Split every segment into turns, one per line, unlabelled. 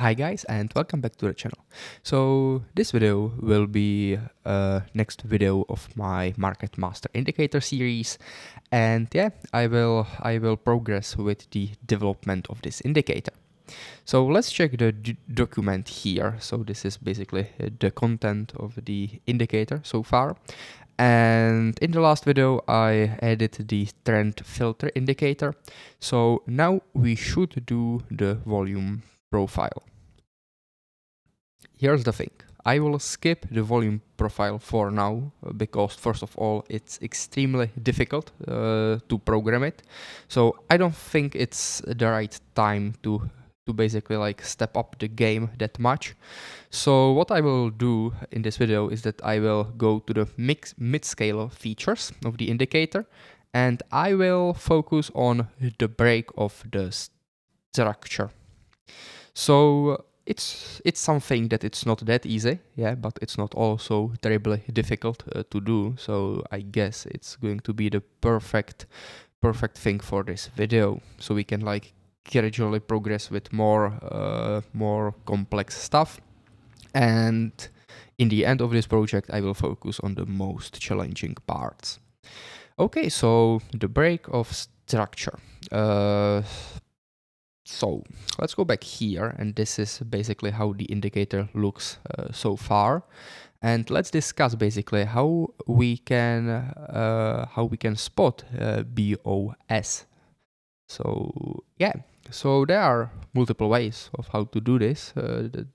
Hi guys and welcome back to the channel. So this video will be next video of my Market Master Indicator series, and yeah, I will progress with the development of this indicator. So let's check the document here. So this is basically the content of the indicator so far. And in the last video, I added the trend filter indicator. So now we should do the volume profile. Here's the thing. I will skip the volume profile for now because first of all, it's extremely difficult to program it. So I don't think it's the right time to basically like step up the game that much. So what I will do in this video is that I will go to the mid-scale features of the indicator, and I will focus on the break of the structure. So it's something that it's not that easy, yeah, but it's not also terribly difficult to do. So I guess it's going to be the perfect thing for this video. So we can like gradually progress with more complex stuff. And in the end of this project, I will focus on the most challenging parts. Okay, so the break of structure. So let's go back here, and this is basically how the indicator looks so far. And let's discuss basically how we can spot BOS. So yeah, so there are multiple ways of how to do this,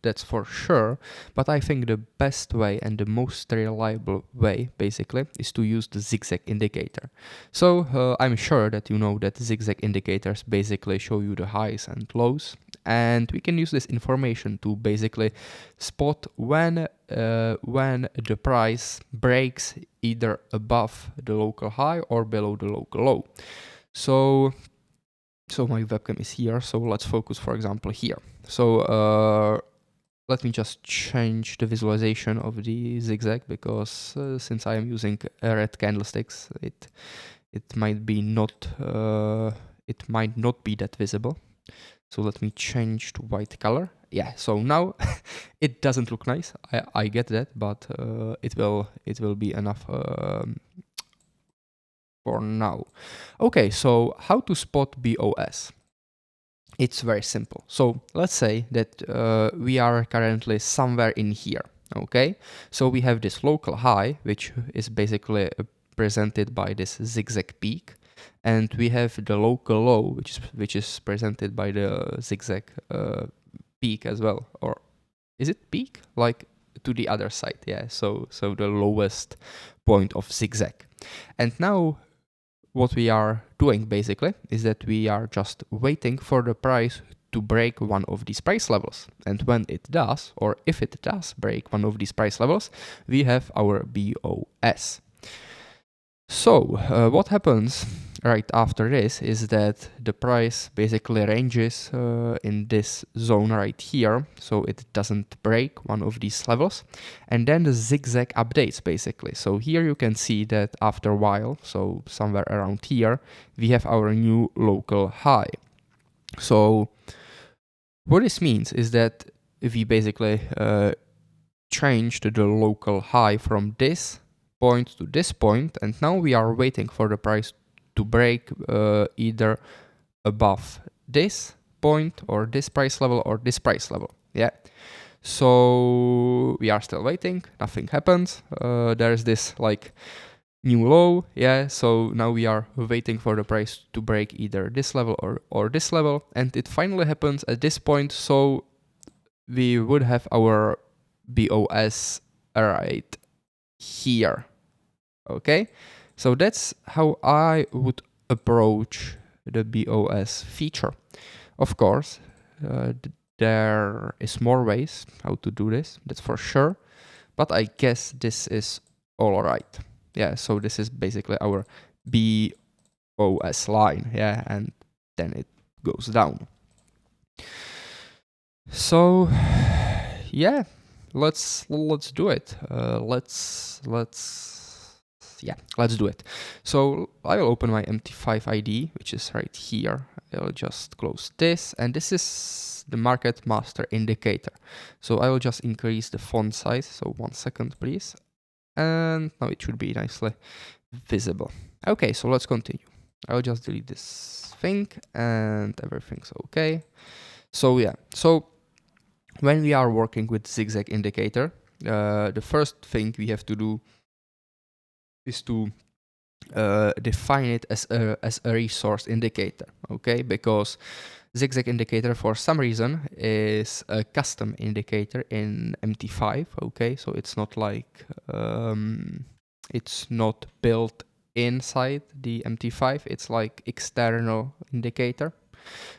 that's for sure, but I think the best way and the most reliable way basically is to use the ZigZag indicator. So I'm sure that you know that ZigZag indicators basically show you the highs and lows, and we can use this information to basically spot when the price breaks either above the local high or below the local low. So my webcam is here, so let's focus, for example, here. So let me just change the visualization of the ZigZag, because since I am using red candlesticks, it might not be that visible. So let me change to white color. Yeah, so now it doesn't look nice. I get that, but it will be enough for now. Okay, so how to spot BOS? It's very simple. So let's say that we are currently somewhere in here, okay? So we have this local high, which is basically presented by this ZigZag peak, and we have the local low, which is presented by the ZigZag peak as well. Or is it peak? Like to the other side, yeah. So the lowest point of ZigZag. And now what we are doing basically is that we are just waiting for the price to break one of these price levels. And when it does, or if it does break one of these price levels, we have our BOS. So what happens right after this is that the price basically ranges in this zone right here, so it doesn't break one of these levels, and then the ZigZag updates basically. So here you can see that after a while, so somewhere around here, we have our new local high. So what this means is that we basically changed the local high from this point to this point, and now we are waiting for the price to break either above this point or this price level or this price level. Yeah, so we are still waiting, nothing happens. There's this like new low, yeah, so now we are waiting for the price to break either this level or this level, and it finally happens at this point. So we would have our BOS right here. Okay, so that's how I would approach the BOS feature. Of course, there is more ways how to do this, that's for sure, but I guess this is all right. Yeah, so this is basically our BOS line, yeah, and then it goes down. So yeah, let's do it. Let's yeah, let's do it. So I will open my MT5 ID, which is right here. I'll just close this, and this is the market master indicator. So I will just increase the font size. So 1 second, please. And now it should be nicely visible. Okay, so let's continue. I'll just delete this thing and everything's okay. So yeah, so when we are working with ZigZag indicator, the first thing we have to do is to define it as a resource indicator, okay? Because ZigZag indicator for some reason is a custom indicator in MT5, okay? So it's not like it's not built inside the MT5. It's like external indicator.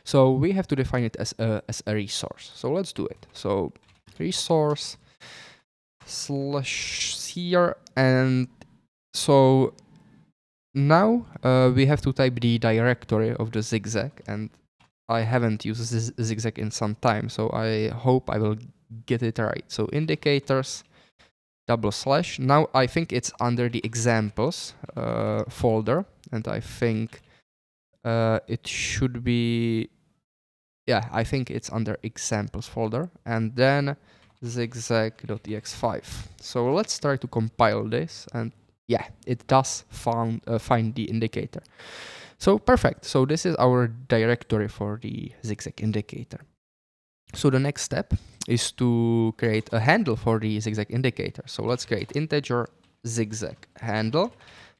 So we have to define it as a resource. So let's do it. So resource / here, and so now we have to type the directory of the ZigZag, and I haven't used this ZigZag in some time, so I hope I will get it right. So indicators / now I think it's under the examples folder, and I think it should be, yeah, I think it's under examples folder, and then zigzag.ex5. So let's try to compile this, and yeah, it does find the indicator. So perfect. So this is our directory for the ZigZag indicator. So the next step is to create a handle for the ZigZag indicator. So let's create integer ZigZag handle,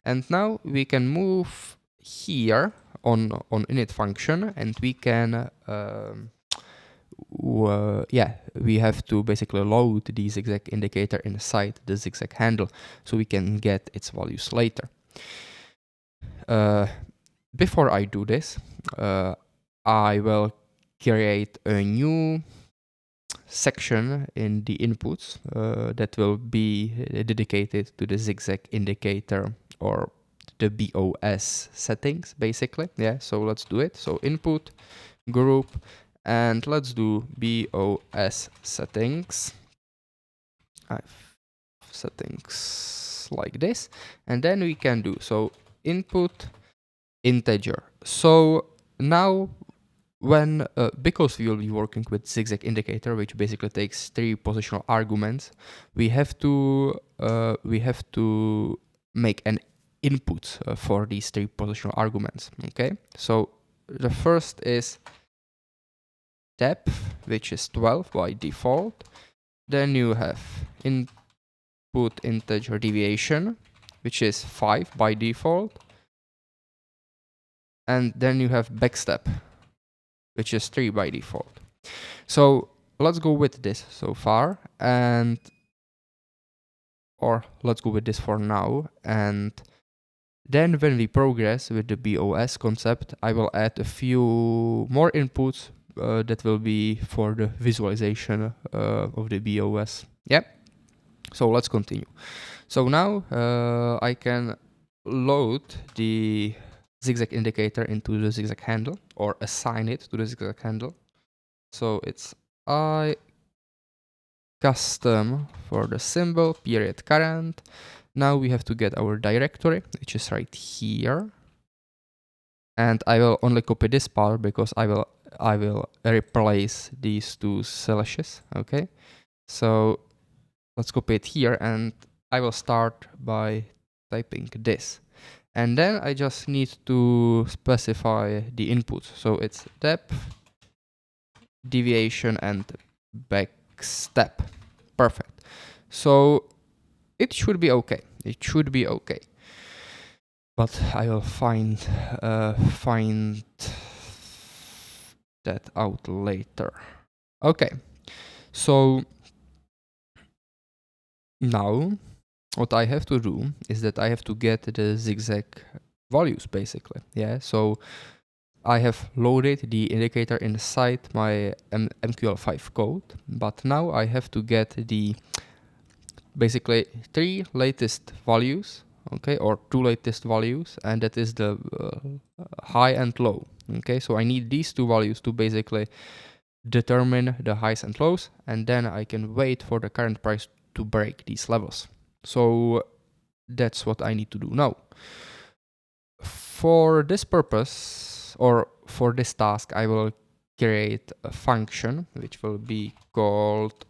and now we can move here on init function, and we can yeah, we have to basically load the ZigZag indicator inside the ZigZag handle so we can get its values later. Before I do this, I will create a new section in the inputs that will be dedicated to the ZigZag indicator or the BOS settings, basically. Yeah, so let's do it. So input group, and let's do BOS settings. Settings like this, and then we can do so input integer. So now when because we will be working with ZigZag indicator, which basically takes 3 positional arguments, we have to make an input for these 3 positional arguments. Okay, so the first is depth, which is 12 by default. Then you have input integer deviation, which is 5 by default. And then you have backstep, which is 3 by default. So let's go with this so far, or let's go with this for now, and then when we progress with the BOS concept, I will add a few more inputs that will be for the visualization of the BOS. Yeah. So let's continue. So now I can load the ZigZag indicator into the ZigZag handle, or assign it to the ZigZag handle. So it's I custom for the symbol period current. Now we have to get our directory, which is right here. And I will only copy this part because I will replace these 2 slashes. Okay, so let's copy it here, and I will start by typing this, and then I just need to specify the input. So it's depth, deviation, and backstep. Perfect. So it should be okay. It should be okay. But I will find that out later. Okay, so now what I have to do is that I have to get the ZigZag values, basically. Yeah, so I have loaded the indicator inside my MQL5 code, but now I have to get the basically 3 latest values, okay, or 2 latest values, and that is the high and low. Okay, so I need these 2 values to basically determine the highs and lows, and then I can wait for the current price to break these levels. So that's what I need to do now. For this purpose, or for this task, I will create a function which will be called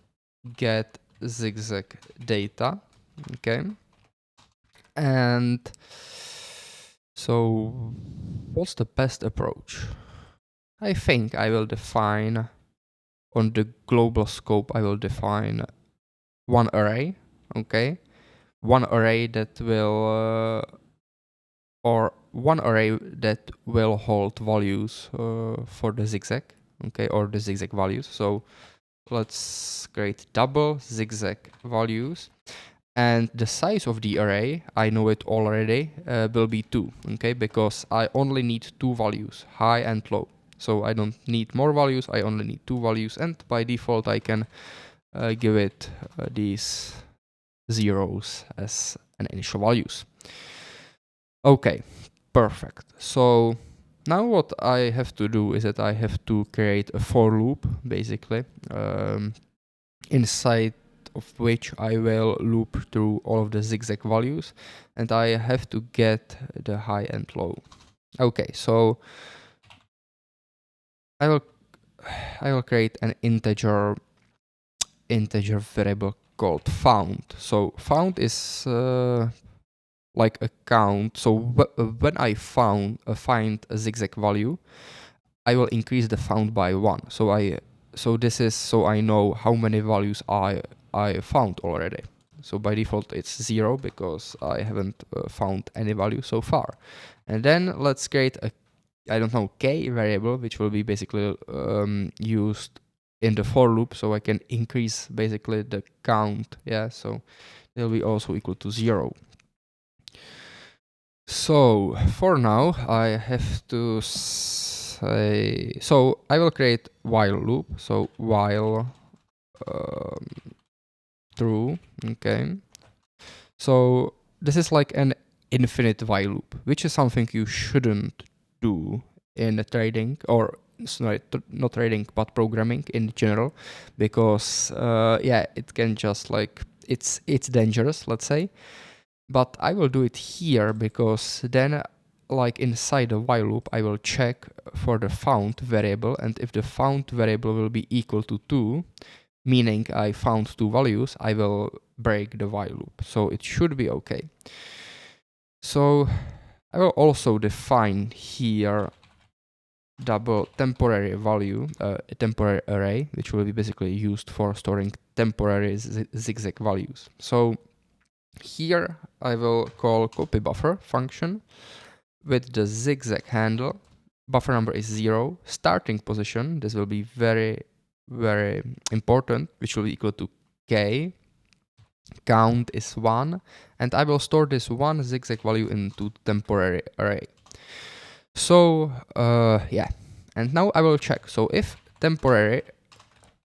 get ZigZag data. Okay. And so what's the best approach? I think I will define on the global scope, I will define one array. Okay. One array that will or one array that will hold values for the ZigZag, okay, or the ZigZag values. So let's create double ZigZag values, and the size of the array, I know it already, will be 2, okay, because I only need 2 values, high and low. So I don't need more values, I only need 2 values, and by default I can give it these zeros as an initial values. Okay, perfect. So now what I have to do is that I have to create a for loop, basically, inside of which I will loop through all of the ZigZag values, and I have to get the high and low. Okay, so I will create an integer variable called found. So found is like a count. So when I find a ZigZag value, I will increase the found by 1. So this is so I know how many values I found already. So by default it's 0 because I haven't found any value so far. And then let's create a, I don't know, k variable, which will be basically used in the for loop, so I can increase basically the count. Yeah, so it will be also equal to 0. So for now I have to say, so I will create while loop. So while true, okay. So this is like an infinite while loop, which is something you shouldn't do in trading, or sorry, not trading, but programming in general, because yeah, it can just like, it's dangerous, let's say. But I will do it here because then, like inside the while loop, I will check for the found variable, and if the found variable will be equal to 2, meaning I found 2 values, I will break the while loop. So it should be okay. So I will also define here double temporary value, a temporary array, which will be basically used for storing temporary ZigZag values. So here I will call copy buffer function with the ZigZag handle. Buffer number is 0. Starting position, this will be very, very important, which will be equal to k. Count is 1, and I will store this one ZigZag value into temporary array. So yeah, and now I will check. So if temporary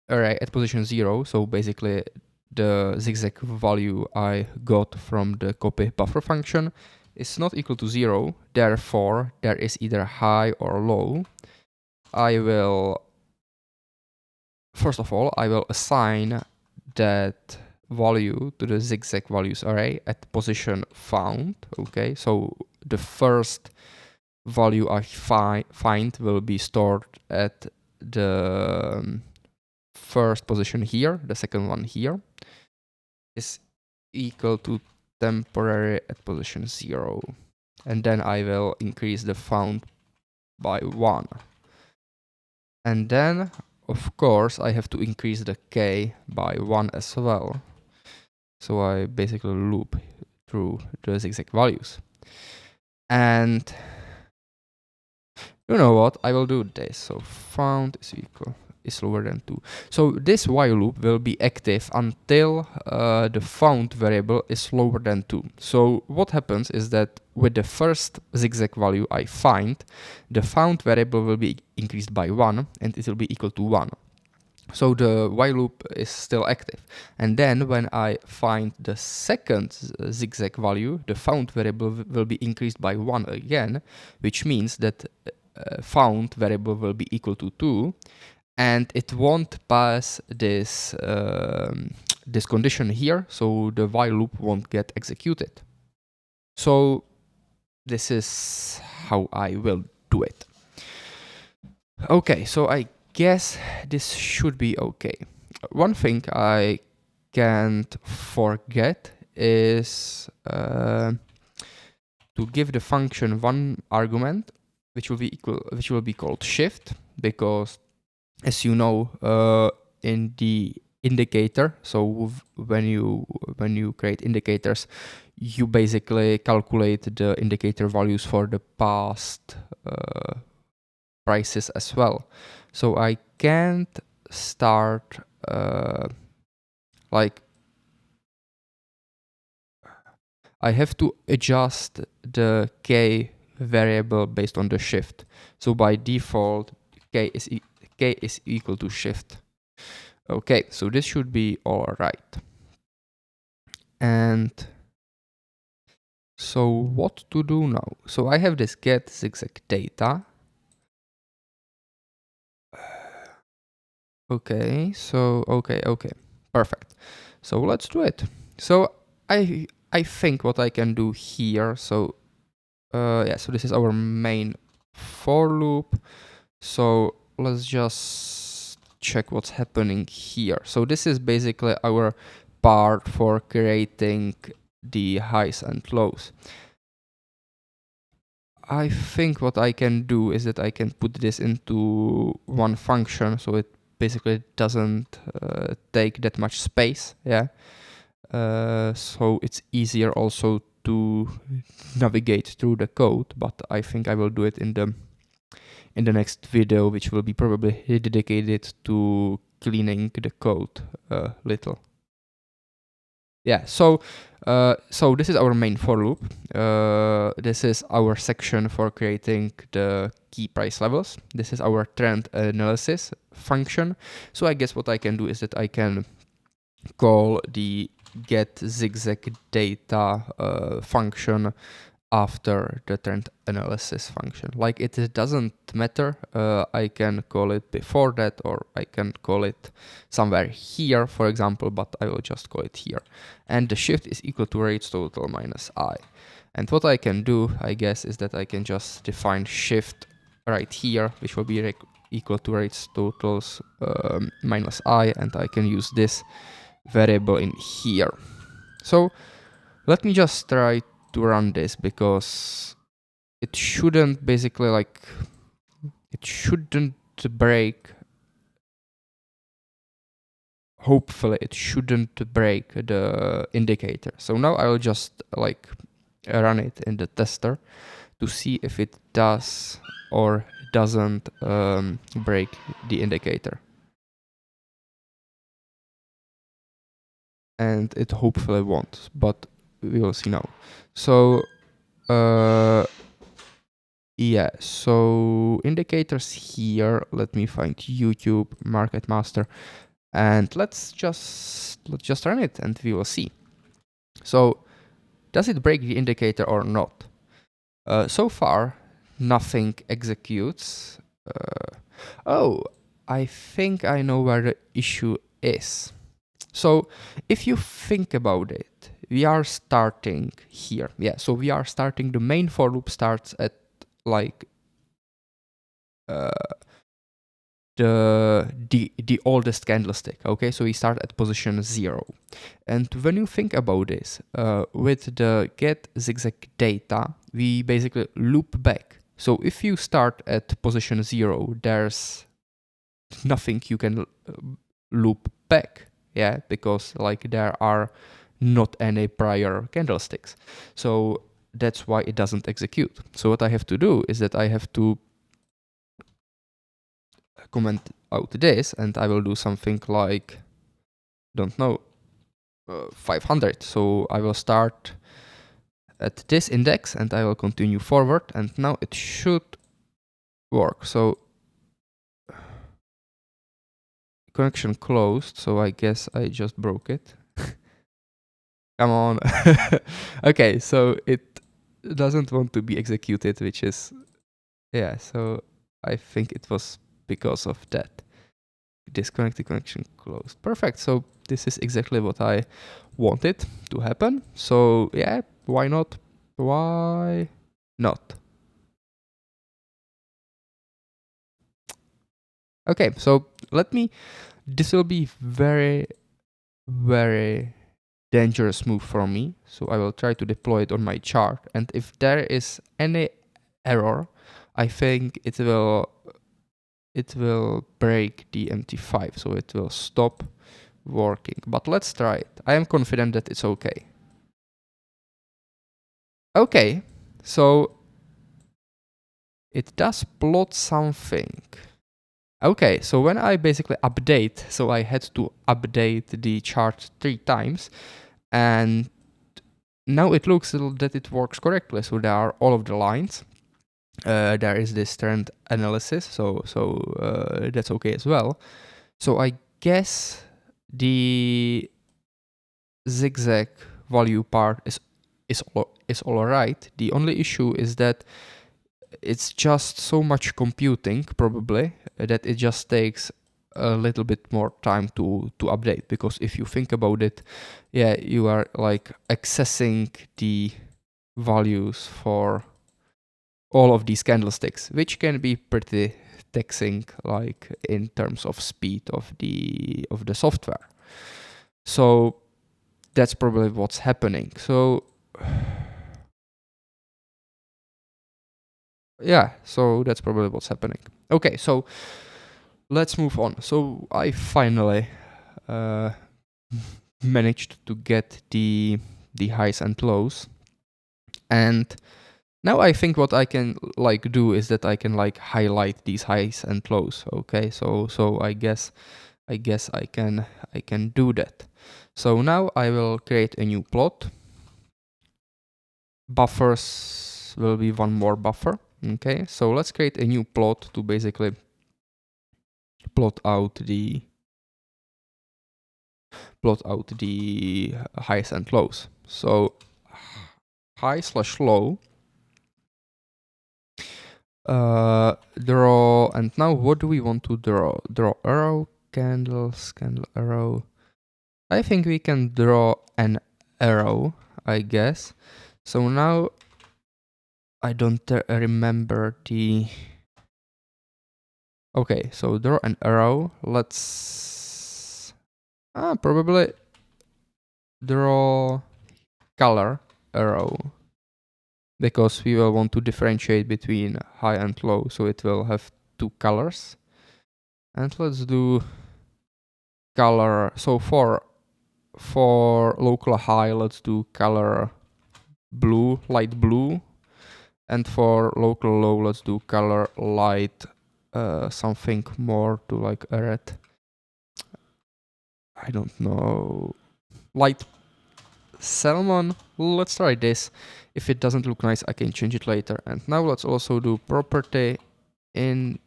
array at position 0, so basically the ZigZag value I got from the copy buffer function is not equal to 0, therefore there is either high or low, I will, first of all, I will assign that value to the ZigZag values array at position found. Okay, so the first value I find will be stored at the first position here, the second one here is equal to temporary at position 0, and then I will increase the found by 1, and then of course I have to increase the k by 1 as well. So I basically loop through the ZigZag values, and you know what, I will do this. So found is lower than 2. So this while loop will be active until the found variable is lower than 2. So what happens is that with the first ZigZag value I find, the found variable will be increased by 1, and it will be equal to 1. So the while loop is still active. And then when I find the second ZigZag value, the found variable will be increased by 1 again, which means that found variable will be equal to 2, and it won't pass this this condition here, so the while loop won't get executed. So this is how I will do it. Okay, so I guess this should be okay. One thing I can't forget is to give the function one argument, which will be called shift, because as you know, in the indicator, so when you create indicators, you basically calculate the indicator values for the past prices as well. So I can't start like I have to adjust the k variable based on the shift. So by default, k is equal to shift. Okay, so this should be all right. And so what to do now? So I have this get ZigZag data. Okay, so okay, perfect. So let's do it. So I think what I can do here. So yeah, so this is our main for loop. So let's just check what's happening here. So this is basically our part for creating the highs and lows. I think what I can do is that I can put this into one function, so it basically doesn't take that much space. Yeah. So it's easier also to navigate through the code, but I think I will do it in the next video, which will be probably dedicated to cleaning the code a little. Yeah, so this is our main for loop. This is our section for creating the key price levels. This is our trend analysis function. So I guess what I can do is that I can call the get ZigZag data function after the trend analysis function. Like it doesn't matter, I can call it before that, or I can call it somewhere here, for example, but I will just call it here. And the shift is equal to rates total minus I. And what I can do, I guess, is that I can just define shift right here, which will be equal to rates totals minus I, and I can use this variable in here. So let me just try to run this, because it shouldn't basically it shouldn't break. Hopefully it shouldn't break the indicator. So now I will just run it in the tester to see if it does or doesn't break the indicator. And it hopefully won't, but we will see now. So yeah, so indicators here. Let me find YouTube Market Master, and let's just run it, and we will see. So does it break the indicator or not? So far, nothing executes. Oh, I think I know where the issue is. So if you think about it, we are starting here. Yeah, so we are starting, the main for loop starts at like the oldest candlestick. Okay, so we start at position 0. And when you think about this, with the get ZigZag data, we basically loop back. So if you start at position 0, there's nothing you can loop back. Yeah, because like there are not any prior candlesticks. So that's why it doesn't execute. So what I have to do is that I have to comment out this, and I will do something like, don't know, 500. So I will start at this index and I will continue forward, and now it should work. So connection closed, so I guess I just broke it. Come on. Okay, so it doesn't want to be executed, which is, yeah, so I think it was because of that. Disconnect the connection closed. Perfect. So this is exactly what I wanted to happen. So yeah, why not? Why not? Okay, so this will be very, very dangerous move for me. So I will try to deploy it on my chart. And if there is any error, I think it will break the MT5. So it will stop working. But let's try it. I am confident that it's okay. Okay, so it does plot something. Okay, so when I basically update, so I had to update the chart 3 times, and now it looks that it works correctly. So there are all of the lines. There is this trend analysis, so that's okay as well. So I guess the ZigZag value part is all right. The only issue is that it's just so much computing probably that it just takes a little bit more time to update, because if you think about it, yeah, you are like accessing the values for all of these candlesticks, which can be pretty taxing, like in terms of speed of the software. So that's probably what's happening. So yeah, so that's probably what's happening. Okay, so let's move on. So I finally managed to get the highs and lows, and now I think what I can like do is that I can like highlight these highs and lows. Okay, so I guess I can do that. So now I will create a new plot. Buffers will be one more buffer. Okay, so let's create a new plot to basically plot out the highs and lows. So high slash low, draw, and now what do we want to draw? Draw arrow, candles, candle, arrow. I think we can draw an arrow, I guess. So now I don't remember the... Okay, so draw an arrow. Let's probably draw color arrow, because we will want to differentiate between high and low, so it will have two colors. And let's do color. So for local high, let's do color blue, light blue, and for local low, let's do color light something more to like a red. I don't know, light salmon. Let's try this. If it doesn't look nice, I can change it later. And now let's also do property in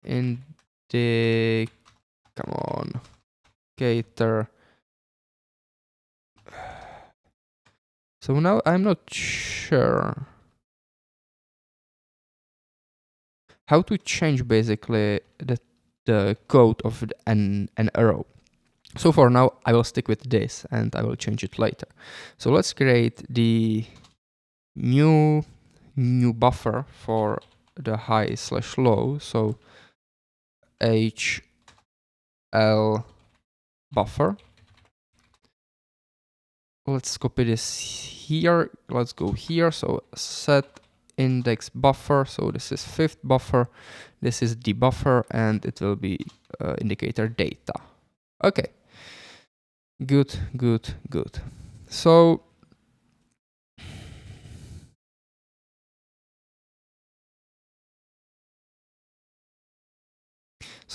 the, come on, cater. So now I'm not sure how to change basically the code of an arrow. So for now, I will stick with this and I will change it later. So let's create the new buffer for the high slash low. So HL buffer. Let's copy this here. Let's go here. So set index buffer. So this is fifth buffer. This is the buffer, and it will be indicator data. Okay. Good, good, good. So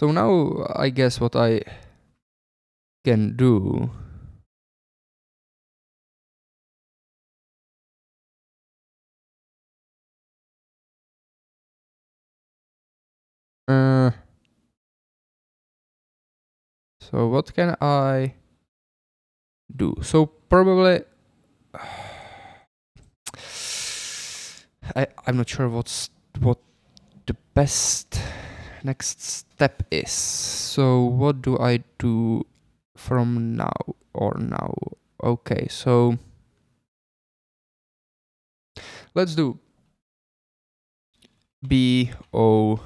now I guess what I can do, so what can I do? So probably I'm not sure what the best next step is. So what do I do from now or now? Okay, so let's do BOS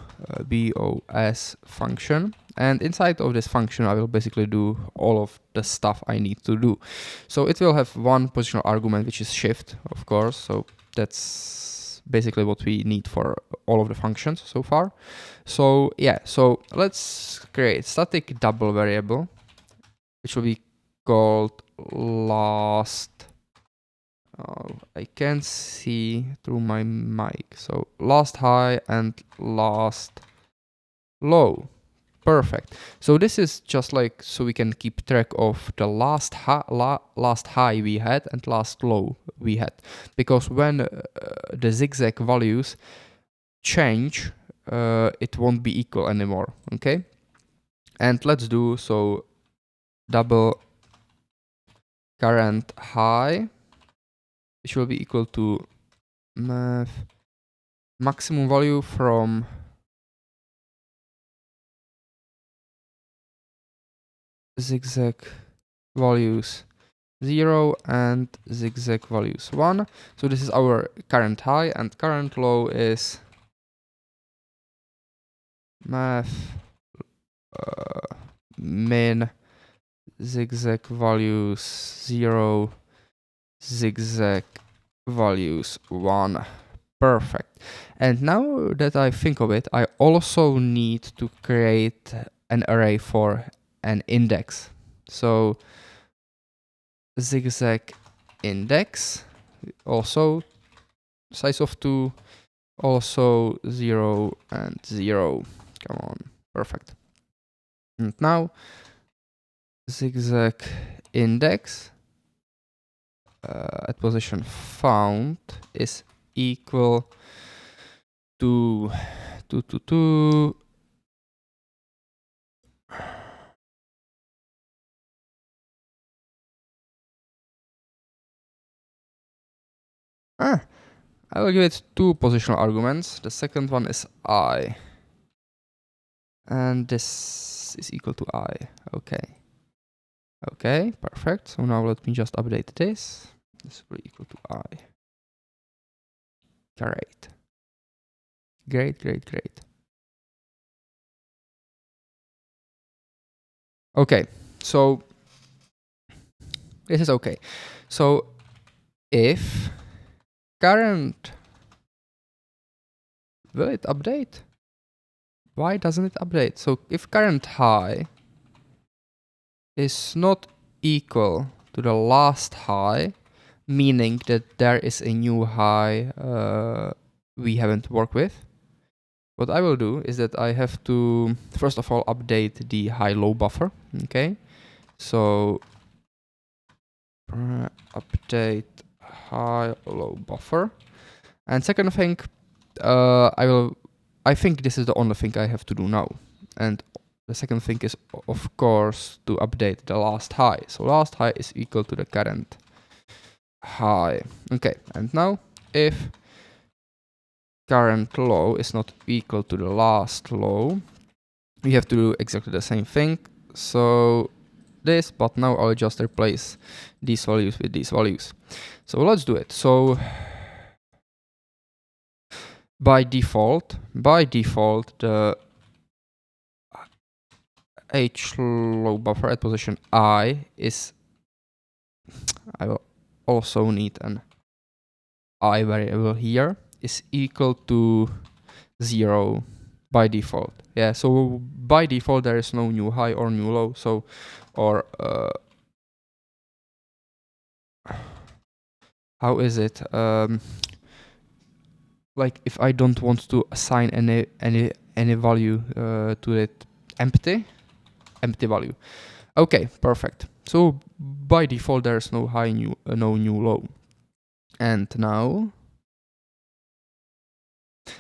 function, and inside of this function I will basically do all of the stuff I need to do. So it will have one positional argument, which is shift, of course, so that's basically what we need for all of the functions so far. So yeah, so let's create static double variable, which will be called last. Oh, I can't see through my mic. So last high and last low. Perfect. So this is just like so we can keep track of the last high we had and last low we had, because when the zigzag values change, it won't be equal anymore. Okay. And let's do so double current high, which will be equal to maximum value from zigzag values 0 and zigzag values 1. So this is our current high, and current low is math min zigzag values 0, zigzag values 1. Perfect. And now that I think of it, I also need to create an array for an index. So zigzag index, also size of 2, also 0 and 0. Come on, perfect. And now zigzag index at position found is equal to 2. I will give it 2 positional arguments. The second one is I. And this is equal to I. Okay. Okay, perfect. So now let me just update this. This will be equal to I. Great. Great. Okay, so this is okay. So if current, will it update? Why doesn't it update? So if current high is not equal to the last high, meaning that there is a new high we haven't worked with, what I will do is that I have to first of all update the high-low buffer. Okay, so update high-low buffer, and second thing, I think this is the only thing I have to do now, and the second thing is of course to update the last high. So last high is equal to the current high. Okay, and now if current low is not equal to the last low, we have to do exactly the same thing. So this, but now I'll just replace these values with these values. So let's do it. So by default, the h-low buffer at position I is, I will also need an I variable here, is equal to 0 by default. Yeah, so by default there is no new high or new low. So, or how is it? Like if I don't want to assign any value to it, empty value. Okay, perfect. So by default there's no high, no new low. And now,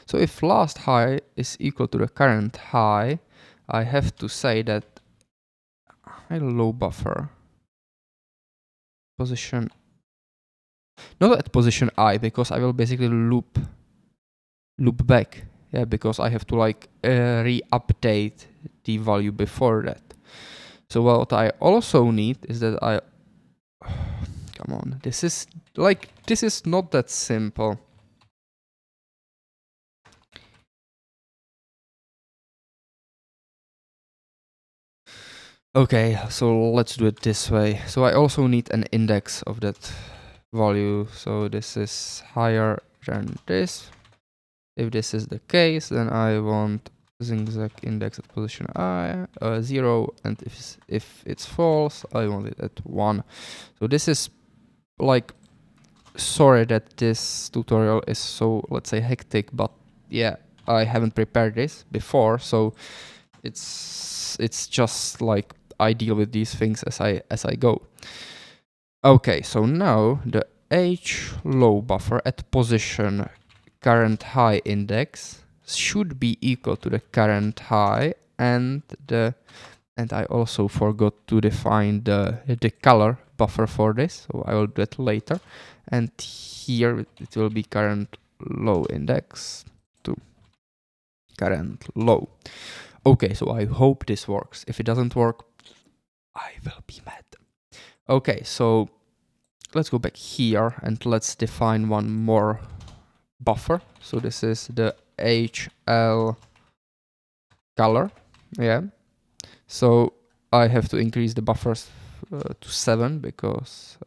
so if last high is equal to the current high, I have to say that high-low buffer position, not at position I, because I will basically loop back. Yeah, because I have to like re-update the value before that. So what I also need is that come on, this is not that simple. Okay, so let's do it this way. So I also need an index of that value. So this is higher than this. If this is the case, then I want ZigZag index at position 0, and if it's false, I want it at 1. So this is like, sorry that this tutorial is so, let's say, hectic, but yeah, I haven't prepared this before, so it's just like I deal with these things as I go. Okay, so now the h low buffer at position current high index should be equal to the current high, and I also forgot to define the color buffer for this, so I will do it later. And here it will be current low index to current low. Okay, so I hope this works. If it doesn't work, I will be mad. Okay, so let's go back here and let's define one more buffer. So this is the HL color. Yeah. So I have to increase the buffers to 7 because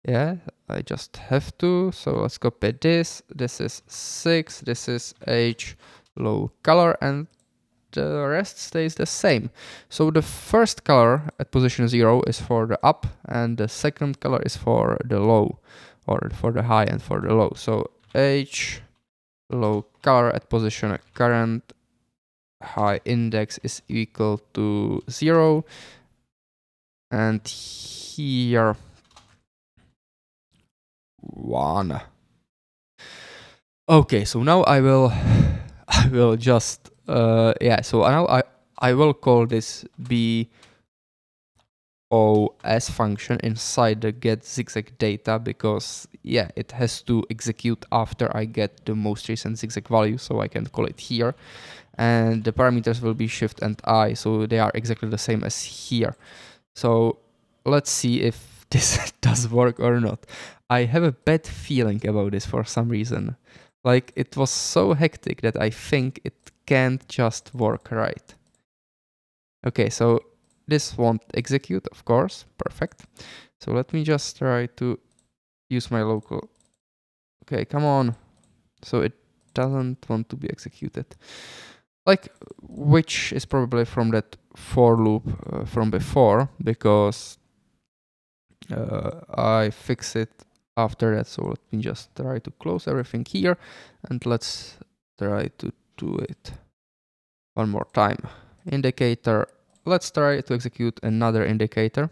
yeah, I just have to. So let's copy this. This is 6. This is H low color, and the rest stays the same. So the first color at position 0 is for the up, and the second color is for the low, or for the high and for the low. So H low color at position current high index is equal to 0, and here 1. Okay, so now I will just yeah, so now I will call this BOS function inside the get ZigZag data, because yeah, it has to execute after I get the most recent ZigZag value, so I can call it here. And the parameters will be shift and I, so they are exactly the same as here. So let's see if this does work or not. I have a bad feeling about this for some reason. Like, it was so hectic that I think it can't just work right. Okay, so this won't execute, of course. Perfect. So let me just try to use my local. Okay, come on. So it doesn't want to be executed. Like, which is probably from that for loop from before, because I fix it after that. So let me just try to close everything here, and let's try to do it one more time. Indicator, let's try to execute another indicator.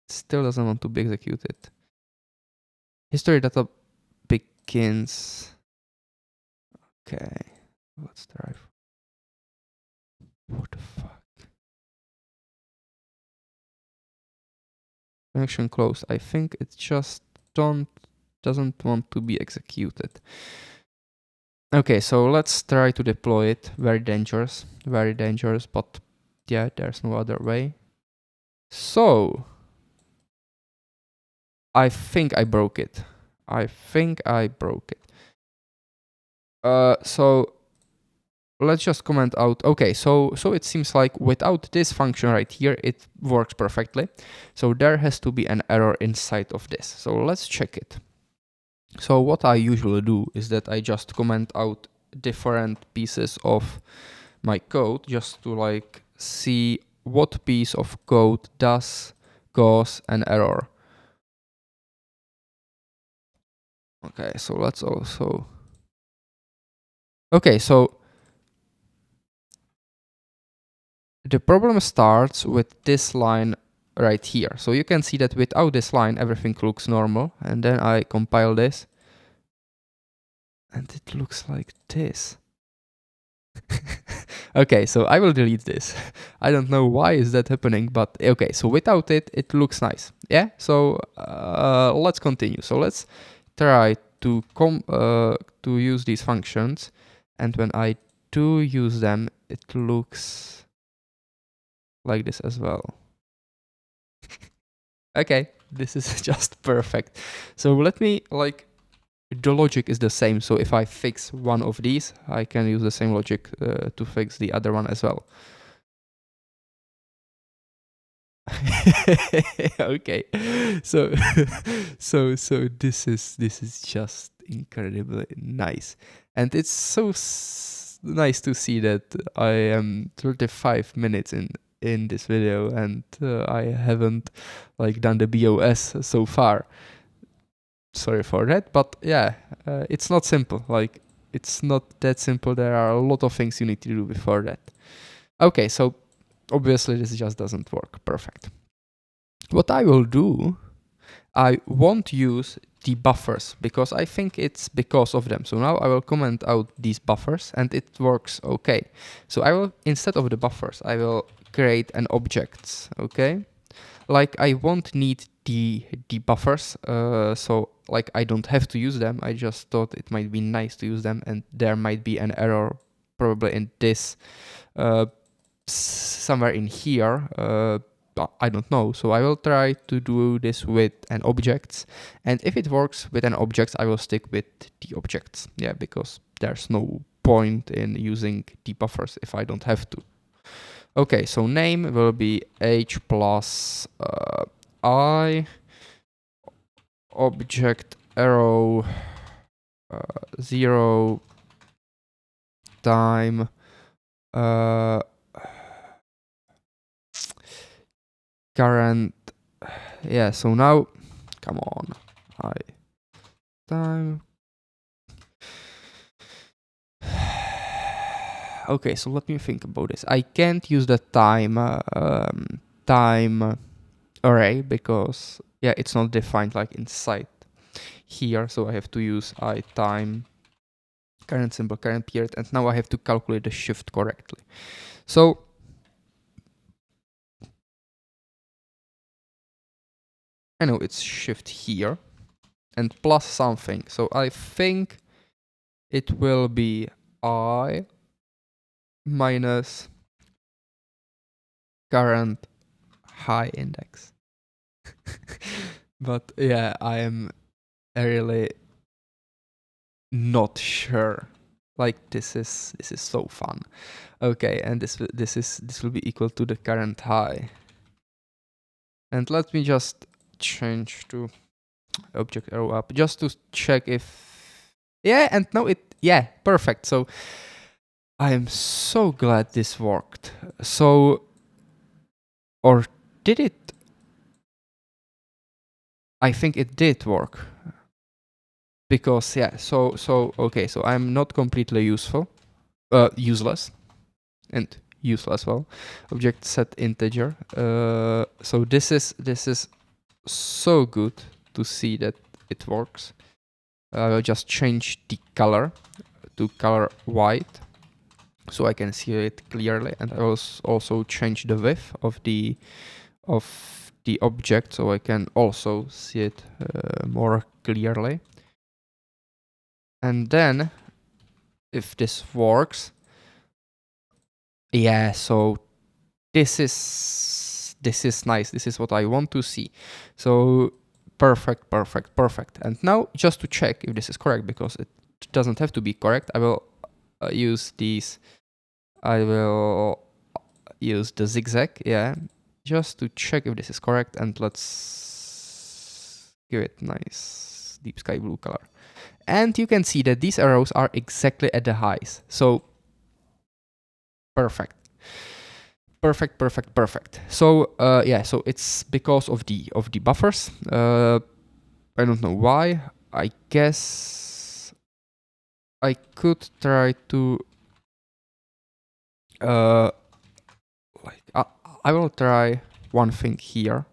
Still doesn't want to be executed. History data begins. Okay, let's try. What the fuck? Connection closed. I think it just doesn't want to be executed. Okay, so let's try to deploy it. Very dangerous, but yeah, there's no other way. So I think I broke it. So let's just comment out. Okay, so it seems like without this function right here, it works perfectly. So there has to be an error inside of this. So let's check it. So what I usually do is that I just comment out different pieces of my code just to like see what piece of code does cause an error. Okay, so let's also... Okay, so the problem starts with this line right here. So you can see that without this line, everything looks normal. And then I compile this, and it looks like this. Okay, so I will delete this. I don't know why is that happening, but okay, so without it, it looks nice. Yeah, so let's continue. So let's try to use these functions, and when I do use them, it looks like this as well. Okay, this is just perfect. So let me like, the logic is the same. So if I fix one of these, I can use the same logic to fix the other one as well. Okay, so so this is just incredibly nice, and it's so nice to see that I am 35 minutes in this video and I haven't like done the BOS so far. Sorry for that, but yeah, it's not simple. Like, it's not that simple. There are a lot of things you need to do before that. Okay, so obviously this just doesn't work perfect. What I will do, I won't use the buffers because I think it's because of them. So now I will comment out these buffers and it works okay. So I will, instead of the buffers, I will create an objects, okay? Like, I won't need the buffers, so like I don't have to use them. I just thought it might be nice to use them, and there might be an error probably in this somewhere in here. I don't know. So I will try to do this with an objects, and if it works with an objects, I will stick with the objects. Yeah, because there's no point in using the buffers if I don't have to. Okay, so name will be h plus I, object arrow 0 time current. Yeah, so now, come on, I time. Okay, so let me think about this. I can't use the time time array because yeah, it's not defined like inside here, so I have to use I time current symbol current period, and now I have to calculate the shift correctly. So I know it's shift here and plus something, so I think it will be I minus current high index. But yeah, I am really not sure. Like, this is so fun. Okay, and this will be equal to the current high. And let me just change to object arrow up just to check if yeah, and now it yeah, perfect. So I am so glad this worked. So, or did it? I think it did work. Because yeah, so okay, so I'm not completely useless, and useful as well. Object set integer. So this is so good to see that it works. I will just change the color to color white, so I can see it clearly, and I will also change the width of the object, so I can also see it more clearly. And then, if this works, yeah, so this is nice. This is what I want to see. So perfect, perfect, perfect. And now, just to check if this is correct, because it doesn't have to be correct, I will use these. I will use the ZigZag, yeah, just to check if this is correct. And let's give it nice deep sky blue color. And you can see that these arrows are exactly at the highs. So perfect. Perfect, perfect, perfect. So yeah, so it's because of the buffers. I don't know why. I guess I could try to like I will try one thing here.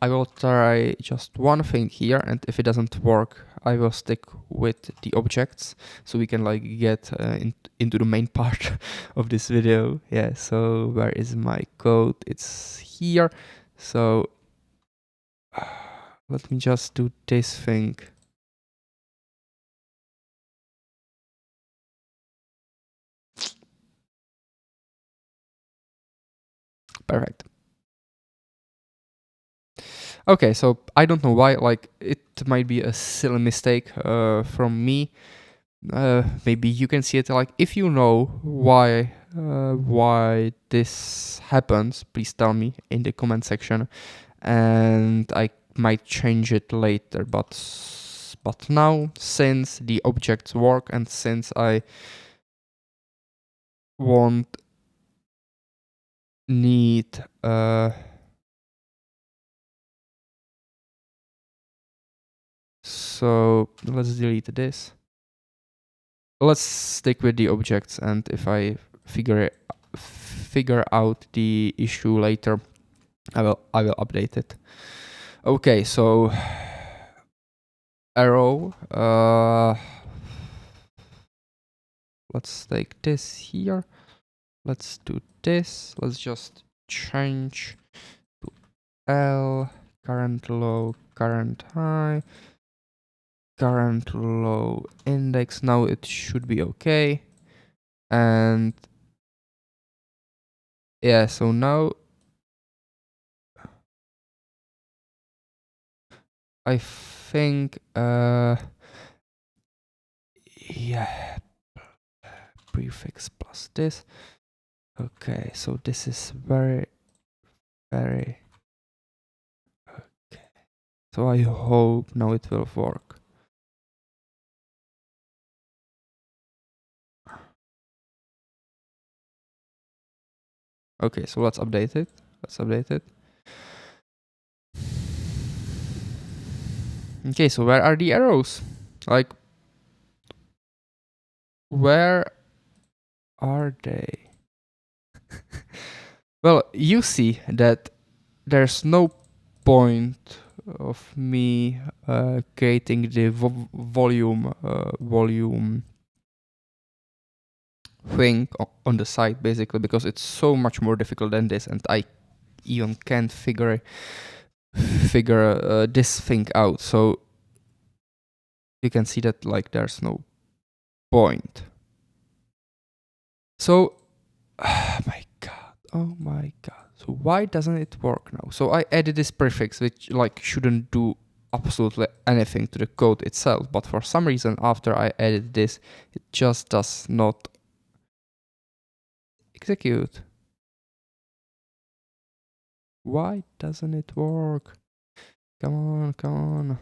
I will try just one thing here, and if it doesn't work, I will stick with the objects, so we can like get into the main part of this video. Yeah, so where is my code? It's here. So let me just do this thing. Perfect. Okay, so I don't know why, like, it might be a silly mistake from me. Maybe you can see it. Like, if you know why why this happens, please tell me in the comment section, and I might change it later. But now, since the objects work and since I won't need so let's delete this. Let's stick with the objects, and if I figure out the issue later, I will update it. Okay, so arrow. Let's take this here. Let's do this. Let's just change to L, current low, current high, current low index. Now it should be okay. And yeah, so now I think yeah, prefix plus this. Okay, so this is very okay. So I hope now it will work. Okay, so let's update it. Okay, so where are the arrows? Like, where are they? Well, you see that there's no point of me creating the volume thing on the side, basically, because it's so much more difficult than this, and I even can't figure this thing out. So you can see that like there's no point. So oh my god, so why doesn't it work now? So I added this prefix, which like shouldn't do absolutely anything to the code itself, but for some reason after I added this, it just does not execute. Why doesn't it work? Come on.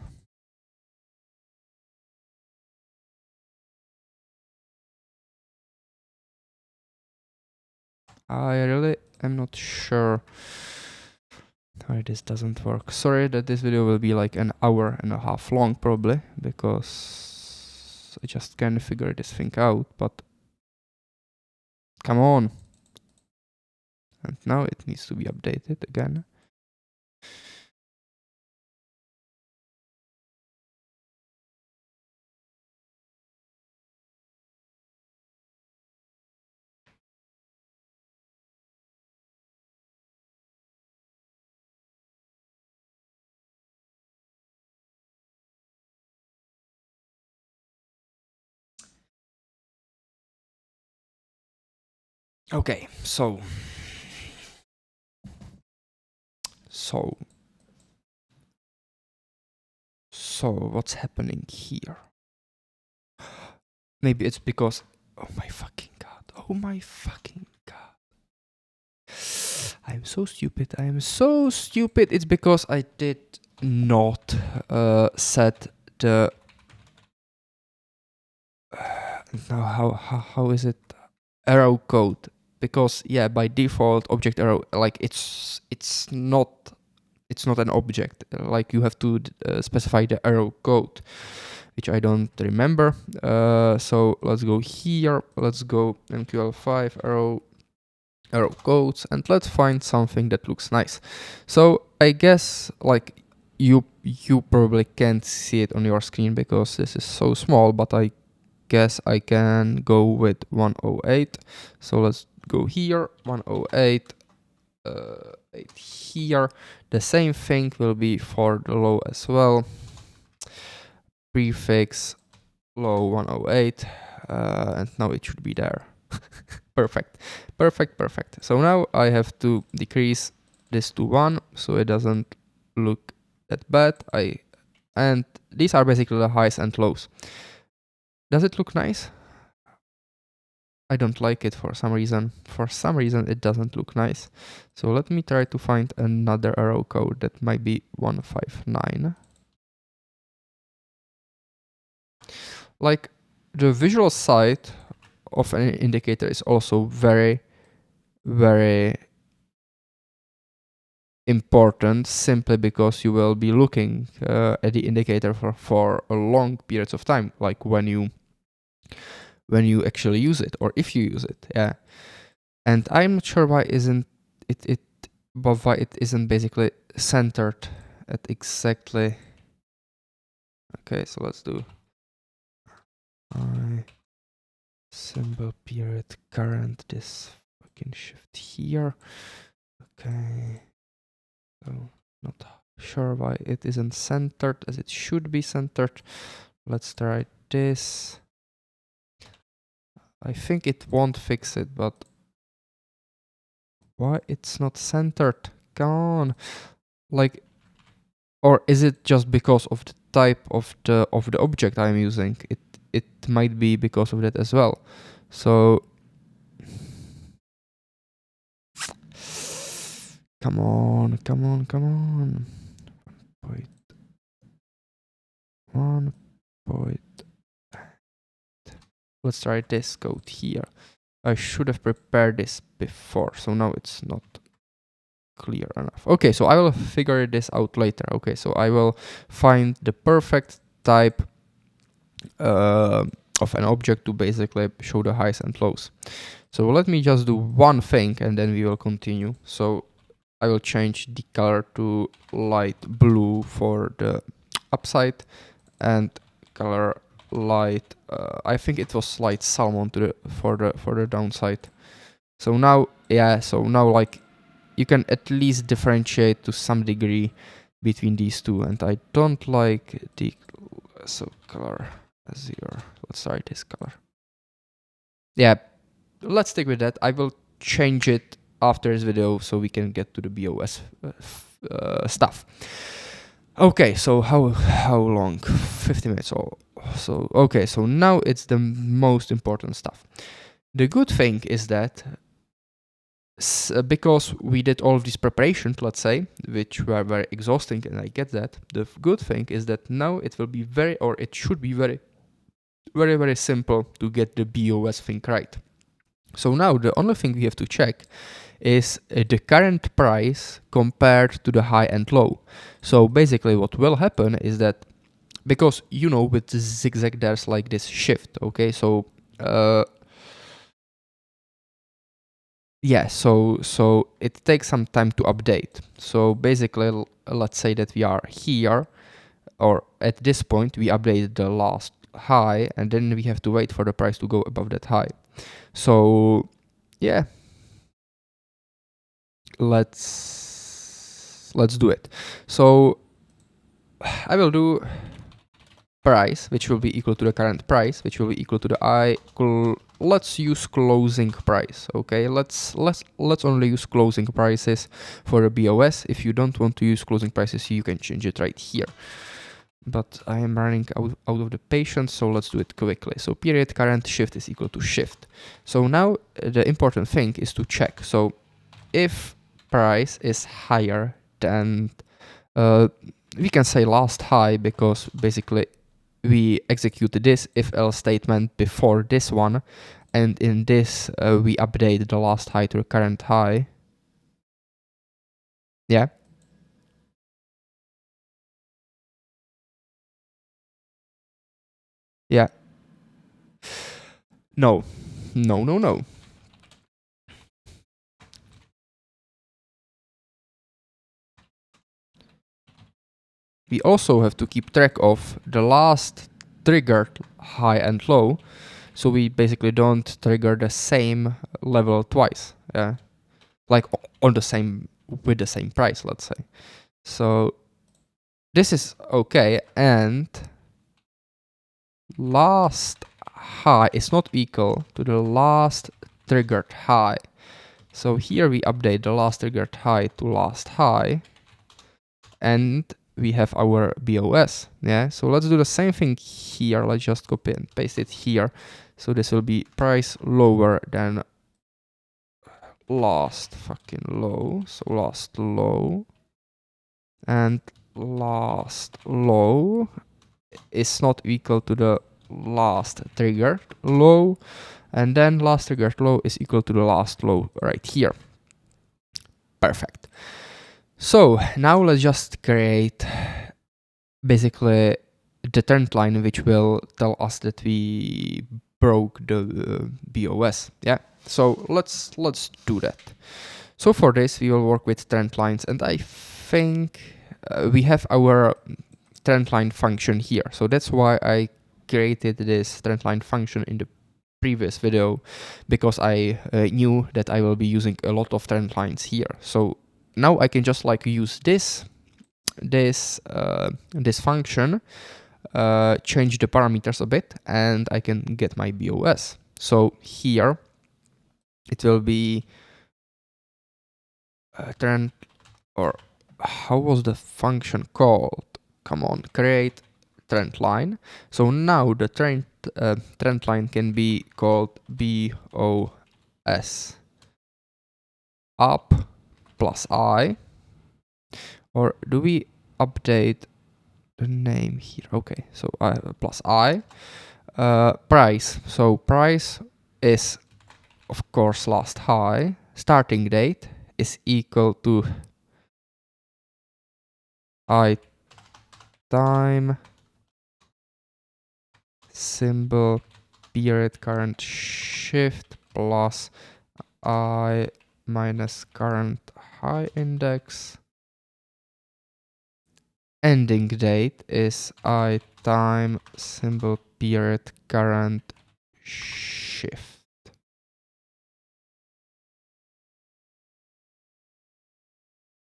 I really am not sure why this doesn't work. Sorry that this video will be like an hour and a half long probably, because I just can't figure this thing out, but come on. And now it needs to be updated again. Okay, so what's happening here? Maybe it's because, oh my fucking god. I'm so stupid. It's because I did not set the now how is it arrow code, because yeah, by default object arrow, like it's not an object, like you have to specify the arrow code, which I don't remember. So let's go here, let's go MQL5 arrow codes, and let's find something that looks nice. So I guess like you probably can't see it on your screen because this is so small, but I guess I can go with 108. So let's go here, 108, 8 here. The same thing will be for the low as well. Prefix low 108, and now it should be there. Perfect. So now I have to decrease this to 1 so it doesn't look that bad. And these are basically the highs and lows. Does it look nice? I don't like it for some reason. For some reason, it doesn't look nice. So let me try to find another arrow code that might be 159. Like, the visual side of an indicator is also very, very important, simply because you will be looking at the indicator for a long periods of time, like when you actually use it, or if you use it. Yeah. And I'm not sure why isn't it but why it isn't basically centered at exactly. Okay, so let's do symbol period current, this fucking shift here. Okay, so not sure why it isn't centered as it should be centered. Let's try this. I think it won't fix it, but why it's not centered? Come on. Like, or is it just because of the type of the object I'm using? It might be because of that as well. So come on. 1.1 point. Let's try this code here. I should have prepared this before, so now it's not clear enough. Okay, so I will figure this out later. Okay, so I will find the perfect type of an object to basically show the highs and lows. So let me just do one thing and then we will continue. So I will change the color to light blue for the upside and color light, I think it was light salmon for the downside. So now, yeah, so now like you can at least differentiate to some degree between these two, and I don't like the color azure. Let's try this color. Yeah, let's stick with that. I will change it after this video so we can get to the BOS stuff. Okay, so how long? 50 minutes or so. Okay, so now it's the most important stuff. The good thing is that because we did all of these preparations, let's say, which were very exhausting, and I get that, the good thing is that now it will be it should be very, very, very simple to get the BOS thing right. So now the only thing we have to check is the current price compared to the high and low. So basically what will happen is that, because you know with the ZigZag there's like this shift, okay? So yeah, so it takes some time to update. So basically let's say that we are here, or at this point we updated the last high, and then we have to wait for the price to go above that high. So yeah, let's do it. So I will do price, which will be equal to the current price, which will be equal to the let's use closing price. Okay, let's only use closing prices for a BOS. If you don't want to use closing prices, you can change it right here. But I am running out of the patience, so let's do it quickly. So period current shift is equal to shift. So now the important thing is to check. So if price is higher than we can say last high, because basically we executed this if else statement before this one, and in this we update the last high to the current high. Yeah. Yeah. No. We also have to keep track of the last triggered high and low, so we basically don't trigger the same level twice. Yeah, like on the same, with the same price, let's say. So this is okay, and last high is not equal to the last triggered high. So here we update the last triggered high to last high, and we have our BOS. Yeah, so let's do the same thing here. Let's just copy and paste it here. So this will be price lower than last fucking low. So last low and last low is not equal to the last triggered low, and then last triggered low is equal to the last low right here. Perfect. So now let's just create basically the trend line which will tell us that we broke the BOS. Yeah. So let's do that. So for this we will work with trend lines, and I think we have our trend line function here. So that's why I created this trend line function in the previous video, because I knew that I will be using a lot of trend lines here. So now I can just like use this function, change the parameters a bit, and I can get my BOS. So here it will be trend, or how was the function called? Come on, create trend line. So now the trend line can be called BOS up plus I, or do we update the name here? Okay, so plus I, price. So price is of course last high. Starting date is equal to I time symbol period current shift plus I minus current high index. Ending date is I time symbol period current shift.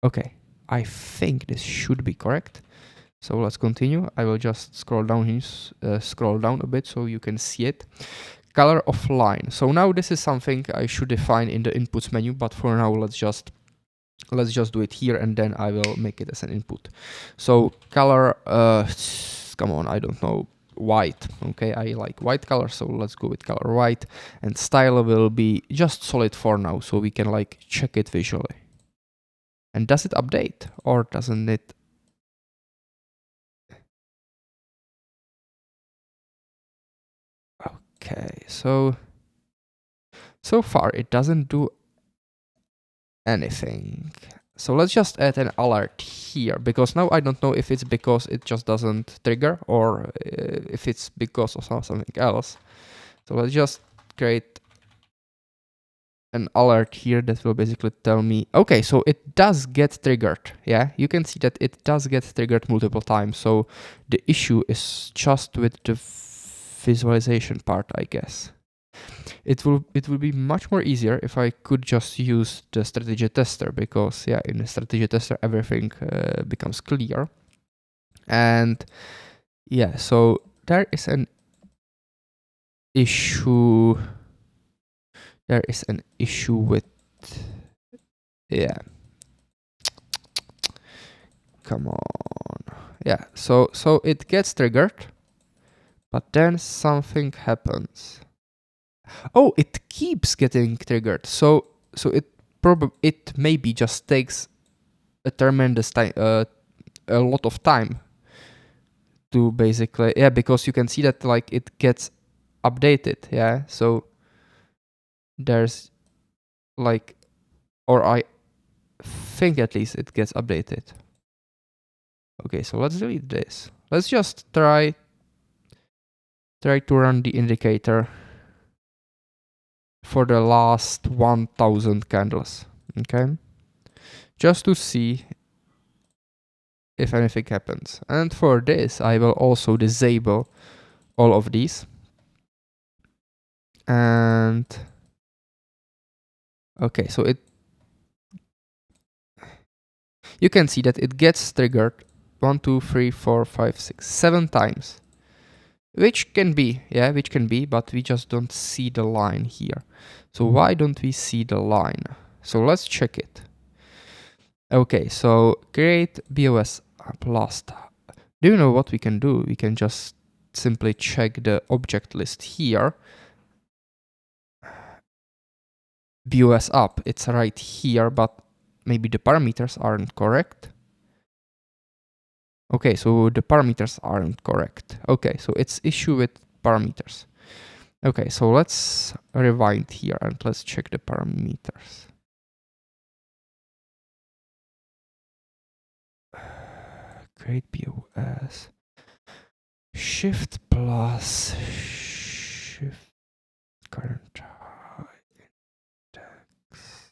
Okay, I think this should be correct. So let's continue. I will just scroll down a bit so you can see it. Color of line. So now this is something I should define in the inputs menu, but for now let's just do it here, and then I will make it as an input. So color, come on, I don't know, white. Okay, I like white color, so let's go with color white, and style will be just solid for now, so we can like check it visually. And does it update or doesn't it? Okay, so far it doesn't do anything. So let's just add an alert here, because now I don't know if it's because it just doesn't trigger, or if it's because of something else. So let's just create an alert here that will basically tell me, okay, so it does get triggered. Yeah, you can see that it does get triggered multiple times. So the issue is just with the visualization part, I guess. It will be much more easier if I could just use the strategy tester, because yeah, in the strategy tester everything becomes clear. And yeah, so there is an issue. There is an issue with, yeah. Come on. Yeah, so it gets triggered, but then something happens. Oh, it keeps getting triggered. So it maybe just takes a tremendous time, a lot of time to basically, yeah, because you can see that like it gets updated. Yeah, so there's like, or I think at least it gets updated. Okay, so let's delete this. Let's just try to run the indicator for the last 1000 candles. Okay, just to see if anything happens. And for this, I will also disable all of these. And okay, so you can see that it gets triggered 1, 2, 3, 4, 5, 6, 7 times. Which can be, but we just don't see the line here. So why don't we see the line? So let's check it. Okay, so create BOS last. Do you know what we can do? We can just simply check the object list here, BOS up. It's right here, but maybe the parameters aren't correct. Okay, so the parameters aren't correct. Okay, so it's issue with parameters. Okay, so let's rewind here and let's check the parameters. Create BOS. Shift plus shift current high index.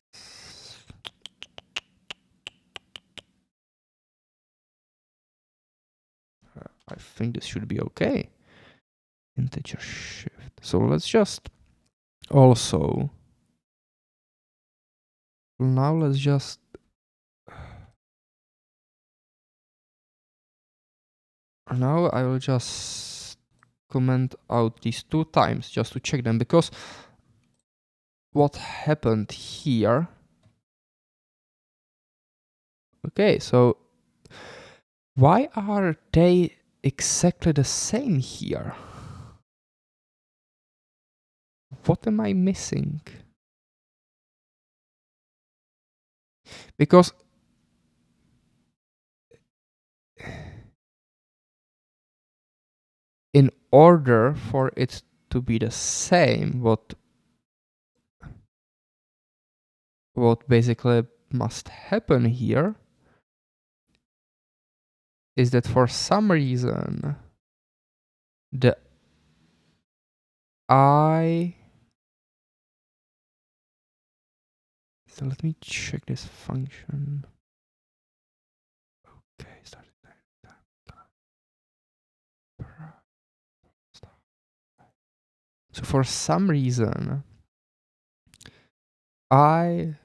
I think this should be okay. Integer shift. So let's just also now let's just now I will just comment out these 2 times just to check them, because what happened here. Okay, so why are they exactly the same here? What am I missing? Because in order for it to be the same, what basically must happen here is that for some reason the I, so let me check this function. Okay, start. So for some reason I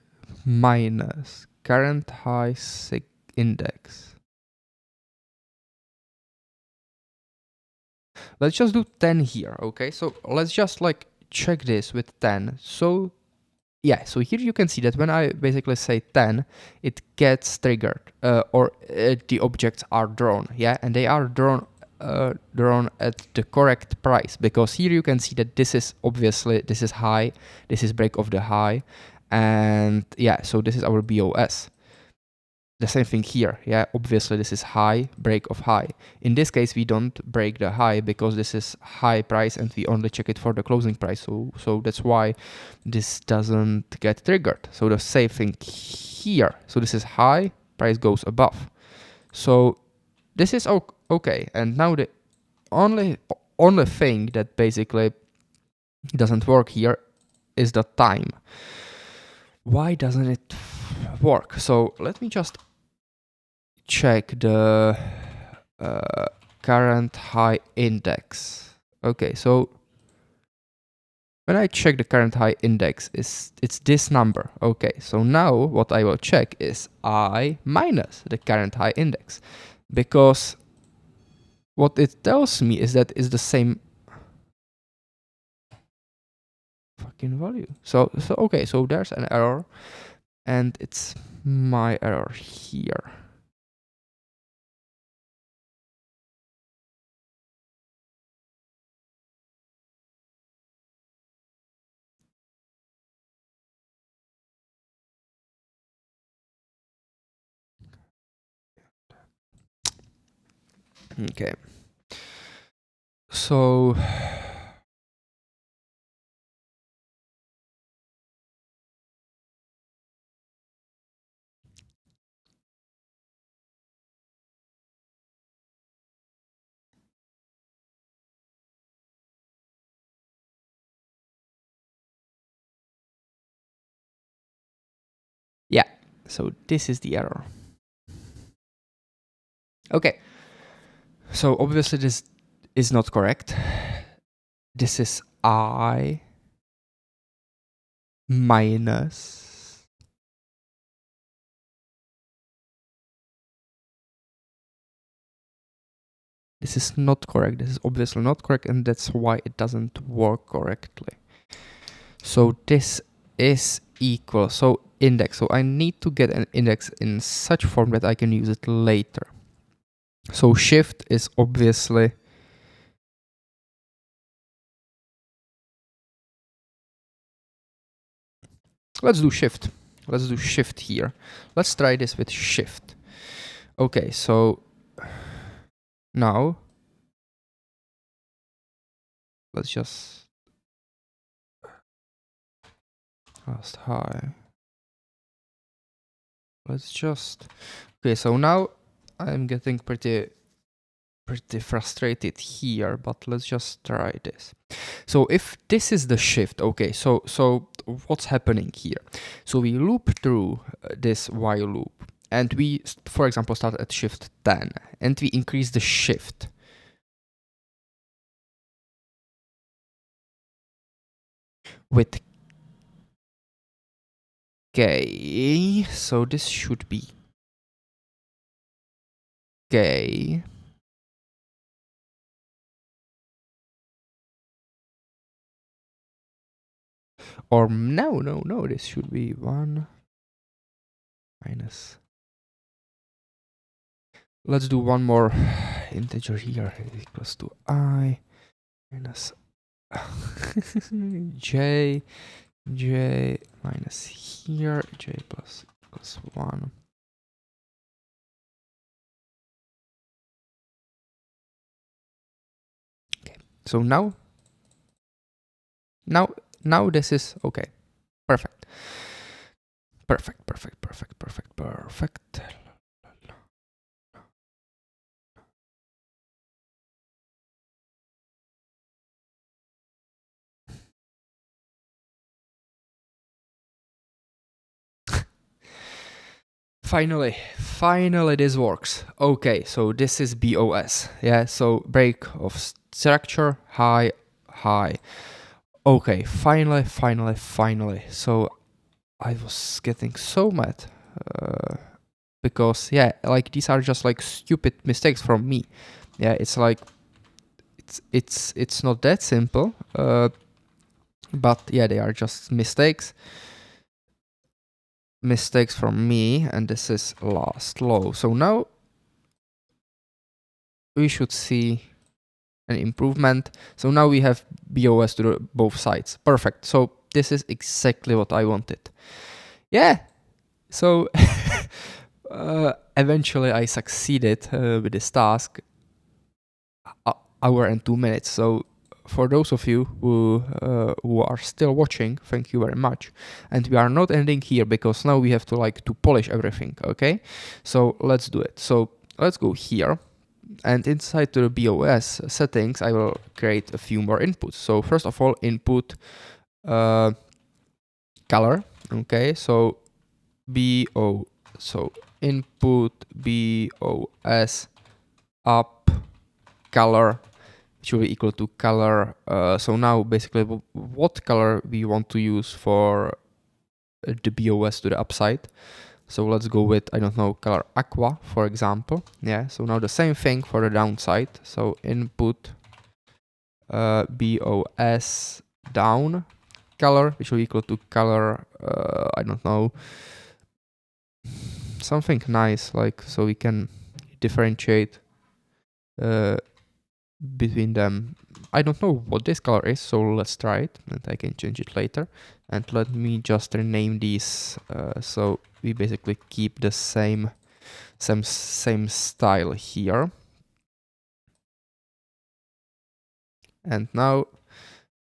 minus current high sig index. Let's just do 10 here, okay? So let's just like check this with 10. So yeah, so here you can see that when I basically say 10, it gets triggered, or the objects are drawn, yeah? And they are drawn at the correct price, because here you can see that this is obviously, this is high, this is break of the high, and yeah, so this is our BOS. The same thing here, yeah, obviously this is high, break of high. In this case, we don't break the high because this is high price and we only check it for the closing price. So that's why this doesn't get triggered. So the same thing here. So this is high, price goes above. So this is okay. And now the only thing that basically doesn't work here is the time. Why doesn't it work? So let me just check the current high index. Okay, so when I check the current high index, it's this number. Okay, so now what I will check is I minus the current high index, because what it tells me is that it's the same fucking value. So okay, so there's an error, and it's my error here. Okay. So yeah, so this is the error. Okay, so obviously this is not correct. This is I minus this is not correct. This is obviously not correct, and that's why it doesn't work correctly. So this is equal, so index. So I need to get an index in such form that I can use it later. So shift is obviously let's do shift. Let's do shift here. Let's try this with shift. Okay, so now let's just last high. Let's just, okay, so now I'm getting pretty frustrated here, but let's just try this. So if this is the shift, okay, so what's happening here? So we loop through this while loop, and we, for example, start at shift 10, and we increase the shift. With K, so this should be K. Or no, this should be 1 minus. Let's do one more integer here, equals to I minus j minus here, j plus equals 1. Okay, so now this is okay. Perfect. Finally this works. Okay, so this is BOS. Yeah, so break of structure, high. Okay, finally. So I was getting so mad because yeah, like these are just like stupid mistakes from me. Yeah, it's like it's not that simple, but yeah, they are just mistakes from me, and this is last low. So now we should see an improvement. So now we have BOS to both sides. Perfect. So this is exactly what I wanted. Yeah. So eventually I succeeded with this task. Hour and 2 minutes. So for those of you who are still watching, thank you very much. And we are not ending here because now we have to polish everything. Okay. So let's do it. So let's go here. And inside to the BOS settings, I will create a few more inputs. So first of all, input color. Okay, so so input BOS up color should be equal to color. So now basically what color we want to use for the BOS to the upside. So let's go with, I don't know, color aqua, for example. Yeah, so now the same thing for the downside. So input BOS down color, which will equal to color, I don't know, something nice, like so we can differentiate between them. I don't know what this color is, so let's try it, and I can change it later. And let me just rename these, so we basically keep the same style here. And now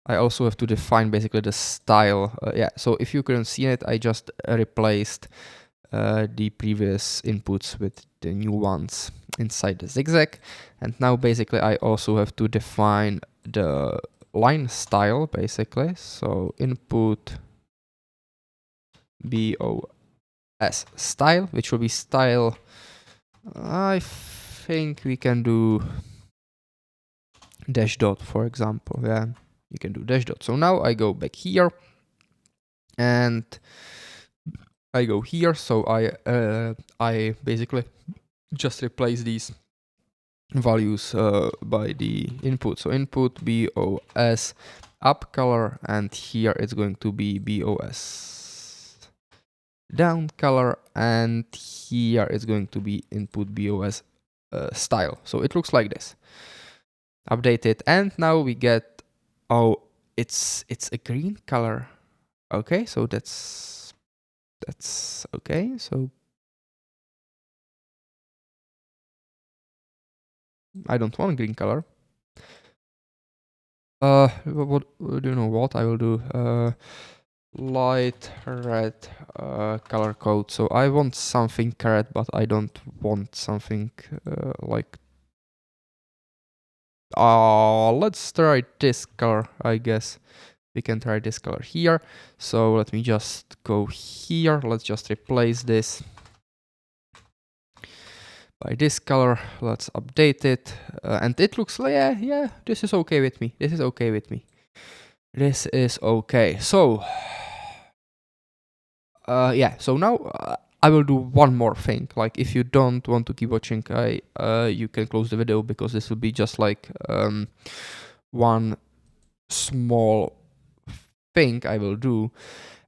I also have to define basically the style. Yeah, so if you couldn't see it, I just replaced the previous inputs with the new ones inside the ZigZag. And now basically I also have to define the line style basically. So input BOS style, which will be style. I think we can do dash dot, for example. Yeah, you can do dash dot. So now I go back here and I go here. So I basically just replace these values by the input. So input BOS up color, and here it's going to be BOS down color, and here it's going to be input BOS style. So it looks like this. Update it, and now we get, oh, it's a green color. Okay, so that's That's okay. So I don't want green color. What do you know what I will do? Light red color code. So I want something red, but I don't want something like. Let's try this color, I guess. We can try this color here. So let me just go here. Let's just replace this by this color. Let's update it. And it looks like, yeah, this is okay with me. This is okay with me. This is okay. So, yeah, so now I will do one more thing. Like, if you don't want to keep watching, you can close the video, because this will be just like one small thing I will do.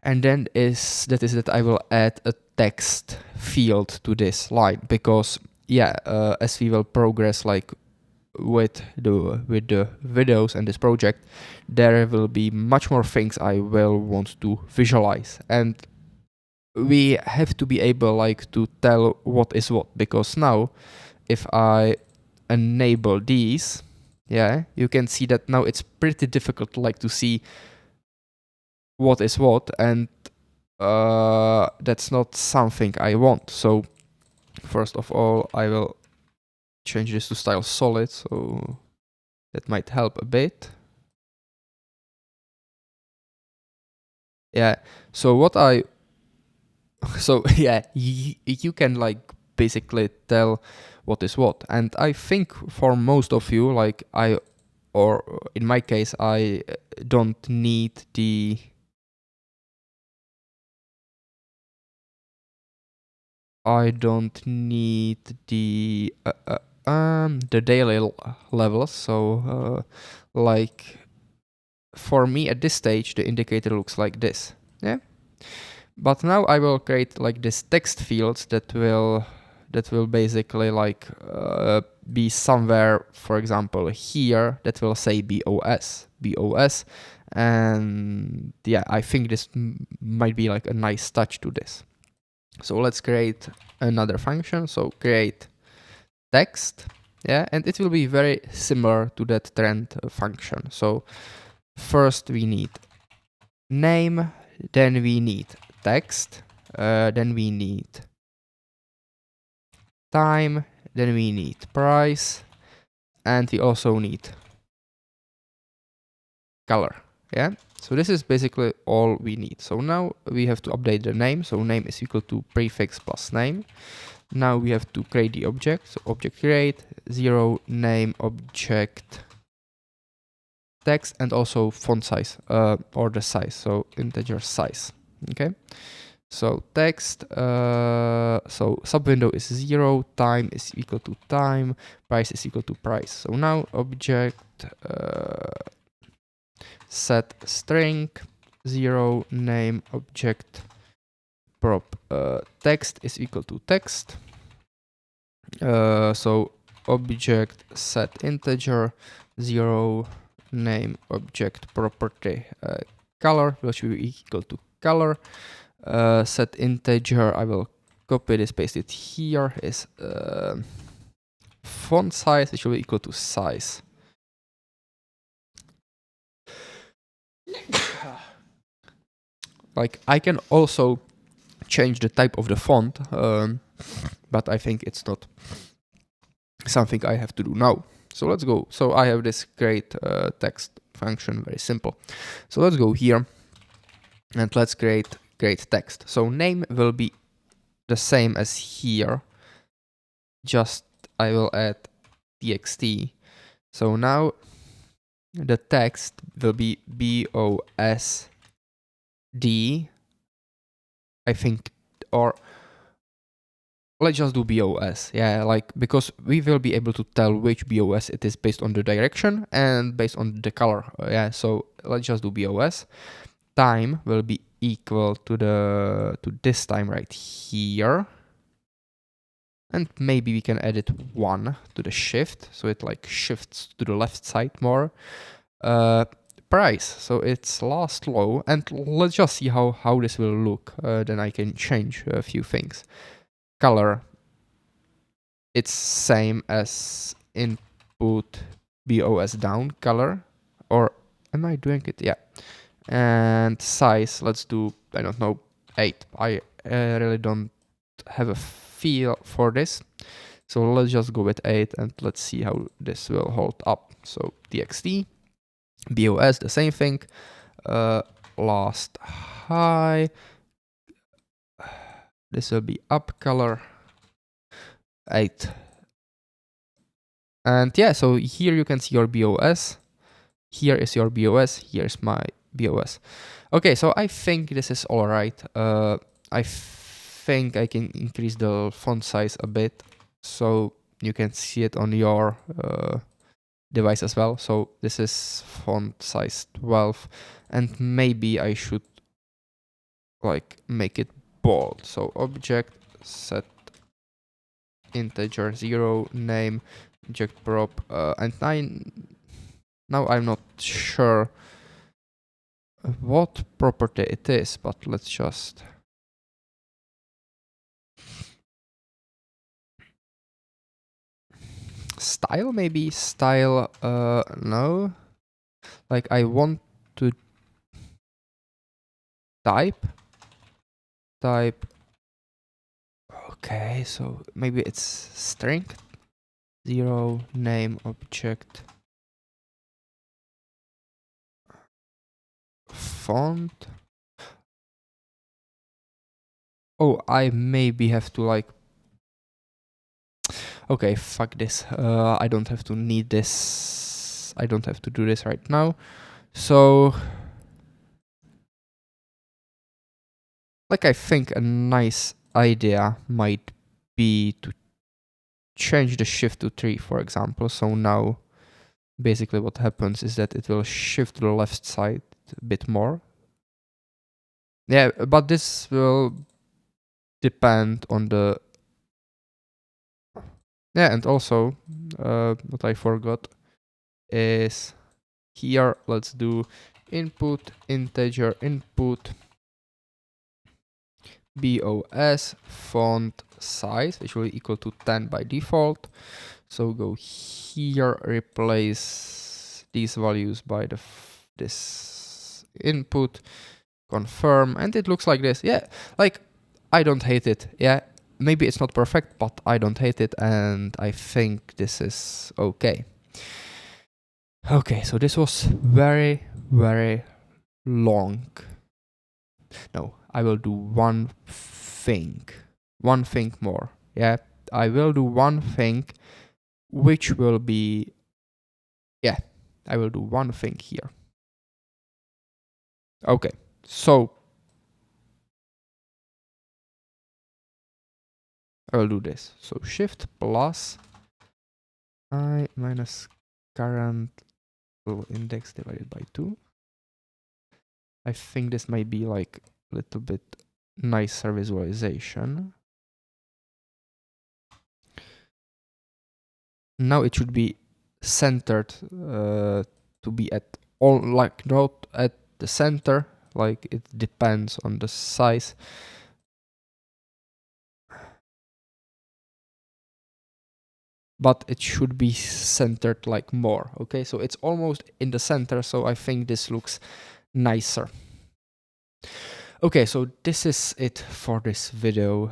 And then that I will add a text field to this line, because yeah, as we will progress like with the videos and this project, there will be much more things I will want to visualize, and we have to be able like to tell what is what, because now if I enable these, yeah, you can see that now it's pretty difficult like to see what is what, and that's not something I want. So first of all, I will change this to style solid, so that might help a bit. Yeah, so yeah, you can like basically tell what is what. And I think for most of you, like or in my case, I don't need the the daily levels. So like for me at this stage, the indicator looks like this. Yeah. But now I will create like this text fields that will basically like be somewhere, for example, here, that will say BOS, and yeah, I think this might be like a nice touch to this. So let's create another function. So create text, yeah, and it will be very similar to that trend function. So first we need name, then we need text, then we need time, then we need price, and we also need color. Yeah, so this is basically all we need. So now we have to update the name. So name is equal to prefix plus name. Now we have to create the object. So object create 0 name object text, and also font size or the size, so integer size. Okay, so text, so sub window is 0, time is equal to time, price is equal to price. So now object set string 0 name object prop text is equal to text. So object set integer 0 name object property color, which will be equal to color. Set integer, I will copy this, paste it here, is font size, which will be equal to size. Like I can also change the type of the font, but I think it's not something I have to do now. So let's go. So I have this create text function, very simple. So let's go here and let's create text. So name will be the same as here, just I will add txt. So now the text will be BOSD, I think, or let's just do BOS. Yeah, like because we will be able to tell which BOS it is based on the direction and based on the color. Yeah, so let's just do BOS. Time will be equal to this time right here. And maybe we can edit 1 to the shift, so it like shifts to the left side more. price, so it's last low, and let's just see how this will look. Then I can change a few things. Color, it's same as input BOS down color, or am I doing it? Yeah. And size, let's do, I don't know, 8. I really don't have a feel for this, so let's just go with 8 and let's see how this will hold up. So txt BOS, the same thing. Last high, this will be up color 8. And yeah, so here you can see your BOS. Here is your BOS. Here's my BOS. Okay, so I think this is all right. I think I can increase the font size a bit so you can see it on your device as well. So this is font size 12, and maybe I should like make it bold. So object set integer 0 name object prop, and now I'm not sure what property it is, but let's just style, maybe style. No, like I want to type. Okay, so maybe it's string 0 name object font. Oh, I maybe have to like, okay, fuck this. I don't have to need this. I don't have to do this right now. So like I think a nice idea might be to change the shift to 3, for example. So now basically what happens is that it will shift to the left side a bit more. Yeah, but this will depend on the... Yeah, and also what I forgot is here, let's do input integer input BOS font size, which will be equal to 10 by default. So go here, replace these values by this input, confirm, and it looks like this. Yeah, like I don't hate it. Yeah, maybe it's not perfect, but I don't hate it, and I think this is okay. Okay, so this was very, very long. No, I will do one thing more. Yeah, I will do one thing, which will be, yeah, I will do one thing here. Okay, so I will do this. So shift plus I minus current index divided by 2. I think this might be like a little bit nicer visualization. Now it should be centered to be at all, like not at the center, like it depends on the size. But it should be centered like more. Okay, so it's almost in the center, so I think this looks nicer. Okay, so this is it for this video.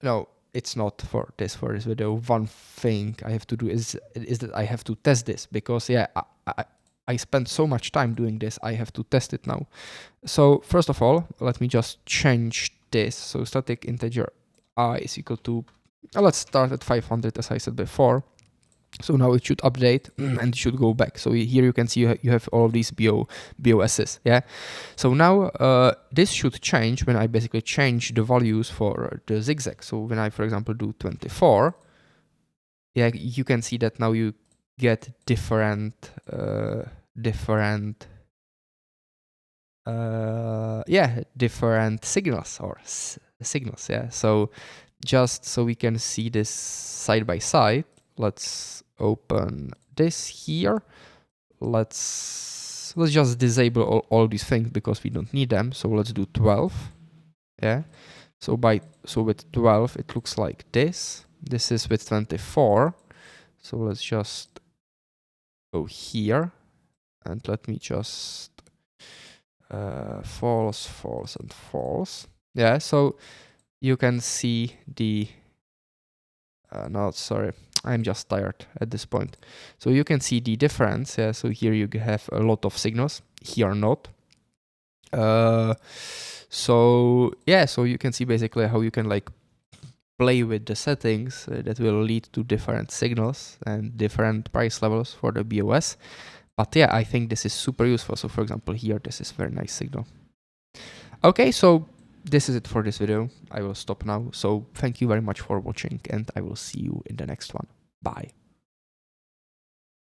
No, it's not for this video. One thing I have to do is that I have to test this, because yeah, I spent so much time doing this. I have to test it now. So first of all, let me just change this. So static integer I is equal to, let's start at 500 as I said before. So now it should update and it should go back. So here you can see you have all of these BOSs, yeah? So now this should change when I basically change the values for the ZigZag. So when I, for example, do 24, yeah, you can see that now you get different signals or signals, yeah? So just so we can see this side by side, let's open this here. Let's let's just disable all these things because we don't need them. So let's do 12. Yeah. So with 12 it looks like this. This is with 24. So let's just go here and let me just false, false, and false. Yeah. So you can see the no, sorry, I'm just tired at this point. So you can see the difference. Yeah, so here you have a lot of signals, here not. So yeah, so you can see basically how you can like play with the settings that will lead to different signals and different price levels for the BOS. But yeah, I think this is super useful. So for example, here, this is very nice signal. Okay, so this is it for this video. I will stop now. So thank you very much for watching and I will see you in the next one. Bye.